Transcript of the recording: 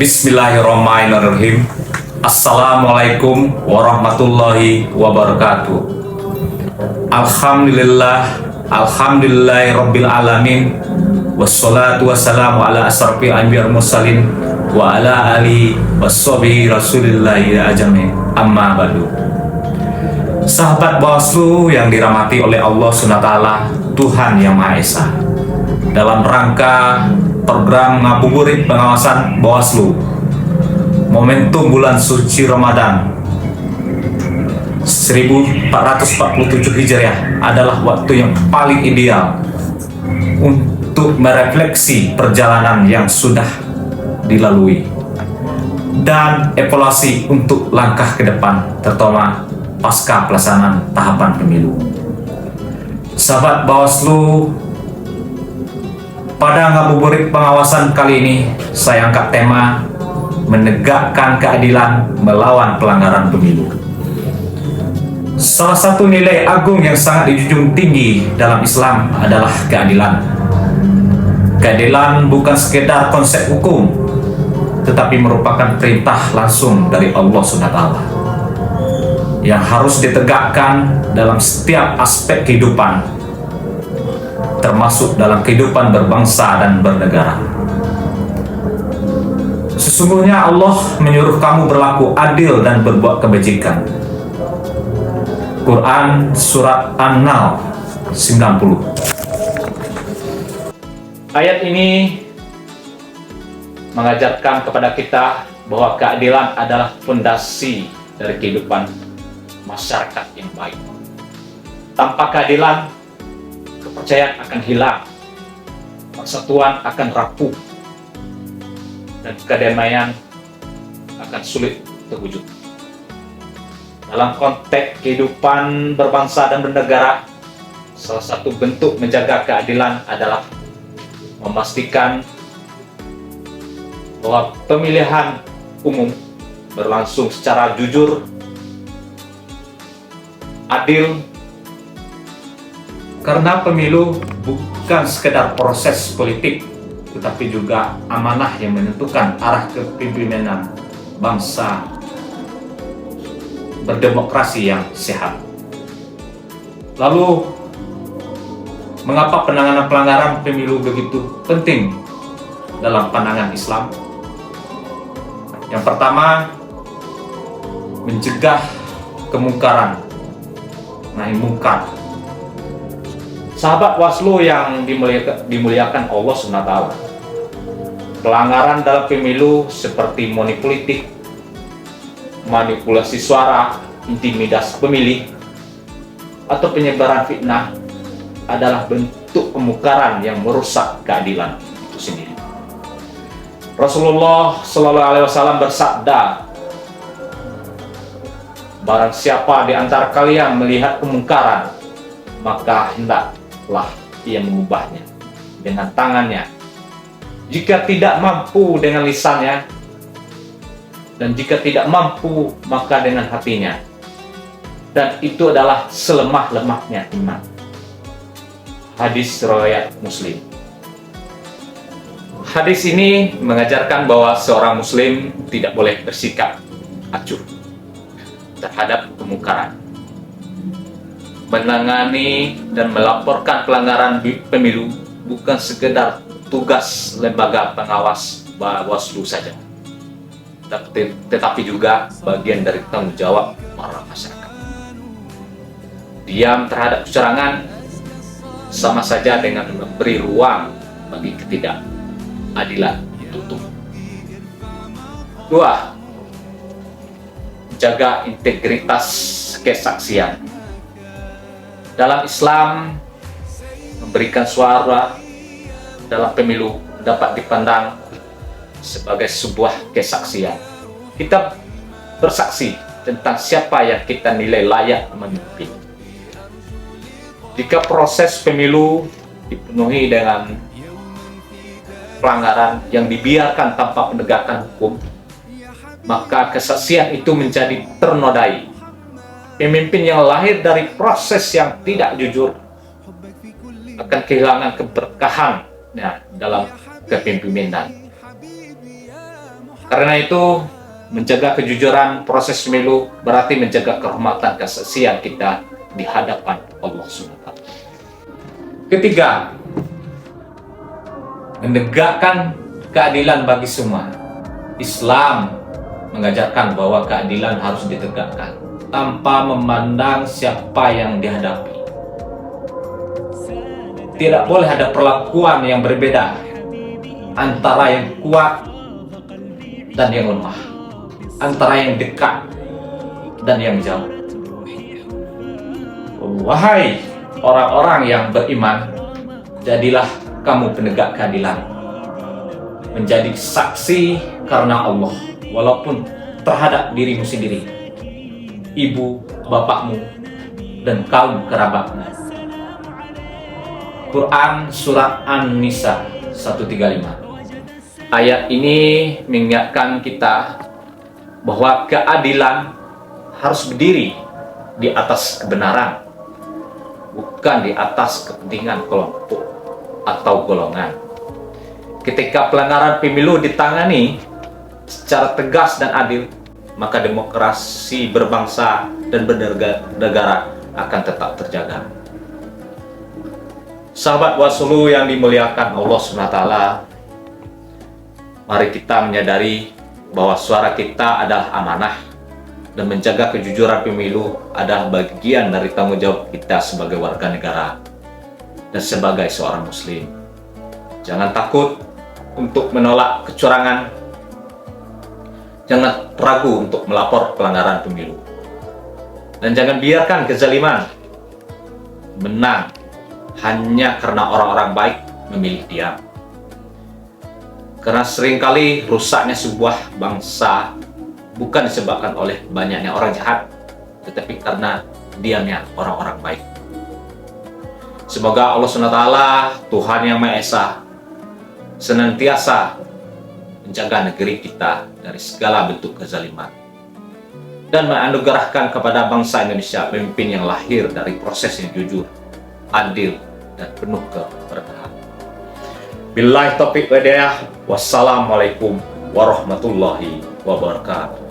Bismillahirrahmanirrahim. Assalamualaikum warahmatullahi wabarakatuh. Alhamdulillahirabbil alamin. Wassalatu wassalamu ala asrofil anbiya'i wal mursalin wa ala alihi washabihi rasulillahi ajmain. Amma ba'du. Sahabat Bawaslu yang dirahmati oleh Allah SWT, Tuhan Yang Maha Esa. Dalam rangka program ngabuburit pengawasan Bawaslu, momentum bulan suci Ramadan 1447 Hijriah adalah waktu yang paling ideal untuk merefleksi perjalanan yang sudah dilalui dan evaluasi untuk langkah ke depan, terutama pasca pelaksanaan tahapan pemilu. Sahabat Bawaslu, pada ngabuburit pengawasan kali ini saya angkat tema menegakkan keadilan melawan pelanggaran pemilu. Salah satu nilai agung yang sangat dijunjung tinggi dalam Islam adalah keadilan. Keadilan bukan sekedar konsep hukum, tetapi merupakan perintah langsung dari Allah SWT yang harus ditegakkan dalam setiap aspek kehidupan, termasuk dalam kehidupan berbangsa dan bernegara. Sesungguhnya Allah menyuruh kamu berlaku adil dan berbuat kebajikan. Quran Surat An-Nahl 90. Ayat ini mengajarkan kepada kita bahwa keadilan adalah fondasi dari kehidupan masyarakat yang baik. Tanpa keadilan, kepercayaan akan hilang, persatuan akan rapuh, dan kedamaian akan sulit terwujud. Dalam konteks kehidupan berbangsa dan bernegara, salah satu bentuk menjaga keadilan adalah memastikan bahwa pemilihan umum berlangsung secara jujur, adil, karena pemilu bukan sekedar proses politik, tetapi juga amanah yang menentukan arah kepemimpinan bangsa berdemokrasi yang sehat. Lalu, mengapa penanganan pelanggaran pemilu begitu penting dalam pandangan Islam? Yang pertama, mencegah kemungkaran, nahi mungkar. Sahabat Bawaslu yang dimuliakan Allah SWT, pelanggaran dalam pemilu seperti money politik, manipulasi suara, intimidasi pemilih, atau penyebaran fitnah adalah bentuk pemungkaran yang merusak keadilan itu sendiri. Rasulullah SAW bersabda, barang siapa di antara kalian melihat kemungkaran, maka hendaklah ia mengubahnya dengan tangannya. Jika tidak mampu dengan lisannya, dan jika tidak mampu maka dengan hatinya. Dan itu adalah selemah-lemahnya iman. Hadis riwayat Muslim. Hadis ini mengajarkan bahwa seorang Muslim tidak boleh bersikap acuh terhadap kemungkaran. Menangani dan melaporkan pelanggaran pemilu bukan sekedar tugas lembaga pengawas Bawaslu saja, tetapi juga bagian dari tanggung jawab para masyarakat. Diam terhadap kecurangan sama saja dengan memberi ruang bagi ketidakadilan ditutup. 2. Jaga integritas kesaksian. Dalam Islam, memberikan suara dalam pemilu dapat dipandang sebagai sebuah kesaksian. Kita bersaksi tentang siapa yang kita nilai layak memimpin. Jika proses pemilu dipenuhi dengan pelanggaran yang dibiarkan tanpa penegakan hukum, maka kesaksian itu menjadi ternodai. Pemimpin yang lahir dari proses yang tidak jujur akan kehilangan keberkahan dalam kepemimpinan. Karena itu, menjaga kejujuran proses pemilu berarti menjaga kehormatan kesaksian kita di hadapan Allah SWT. Ketiga, menegakkan keadilan bagi semua. Islam mengajarkan bahwa keadilan harus ditegakkan tanpa memandang siapa yang dihadapi. Tidak boleh ada perlakuan yang berbeda antara yang kuat dan yang lemah, antara yang dekat dan yang jauh. Wahai orang-orang yang beriman, jadilah kamu penegak keadilan, menjadi saksi karena Allah, walaupun terhadap dirimu sendiri, ibu, bapakmu, dan kaum kerabatmu. Quran Surat An-Nisa 135. Ayat ini mengingatkan kita bahwa keadilan harus berdiri di atas kebenaran, bukan di atas kepentingan kelompok atau golongan. Ketika pelanggaran pemilu ditangani secara tegas dan adil, maka demokrasi berbangsa dan bernegara akan tetap terjaga. Sahabat Wasulu yang dimuliakan Allah SWT, mari kita menyadari bahwa suara kita adalah amanah, dan menjaga kejujuran pemilu adalah bagian dari tanggung jawab kita sebagai warga negara dan sebagai seorang muslim. Jangan takut untuk menolak kecurangan. Jangan ragu untuk melapor pelanggaran pemilu. Dan jangan biarkan kezaliman menang hanya karena orang-orang baik memilih diam. Karena seringkali rusaknya sebuah bangsa bukan disebabkan oleh banyaknya orang jahat, tetapi karena diamnya orang-orang baik. Semoga Allah SWT, Tuhan yang Maha Esa, senantiasa menjaga negeri kita dari segala bentuk kezaliman dan menganugerahkan kepada bangsa Indonesia pemimpin yang lahir dari proses yang jujur, adil, dan penuh keberkahan. Billahi taufiq wal hidayah. Wassalamualaikum warahmatullahi wabarakatuh.